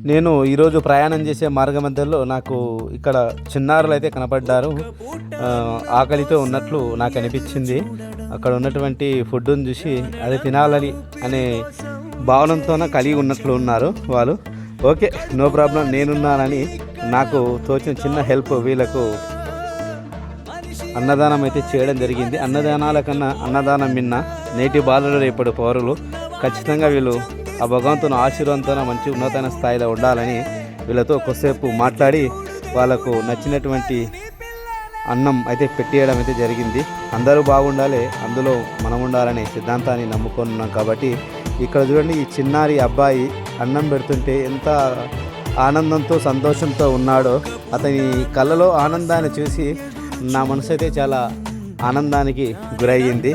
నేను ఈరోజు ప్రయాణం చేసే మార్గ మధ్యలో నాకు ఇక్కడ చిన్నారులు అయితే కనపడ్డారు. ఆకలితో ఉన్నట్లు నాకు అనిపించింది. అక్కడ ఉన్నటువంటి ఫుడ్ని చూసి అది తినాలని అనే భావనతోనే కలిగి ఉన్నట్లు ఉన్నారు వాళ్ళు. ఓకే, నో ప్రాబ్లం, నేనున్నానని నాకు తోచిన చిన్న హెల్ప్ వీళ్ళకు అన్నదానం అయితే చేయడం జరిగింది. అన్నదానాల కన్నా అన్నదానం మిన్న నేటి బాలలు రేపటి పౌరులు. ఖచ్చితంగా వీళ్ళు ఆ భగవంతుని ఆశీర్వాదంతో మంచి ఉన్నతమైన స్థాయిలో ఉండాలని వీళ్ళతో కొద్దిసేపు మాట్లాడి వాళ్ళకు నచ్చినటువంటి అన్నం అయితే పెట్టేయడం అయితే జరిగింది. అందరూ బాగుండాలి, అందులో మనం ఉండాలనే సిద్ధాంతాన్ని నమ్ముకున్నాం కాబట్టి ఇక్కడ చూడండి, ఈ చిన్నారి అబ్బాయి అన్నం పెడుతుంటే ఎంత ఆనందంతో సంతోషంతో ఉన్నాడో. అతని కళ్ళలో ఆనందాన్ని చూసి నా మనసు అయితే చాలా ఆనందానికి గురయ్యింది.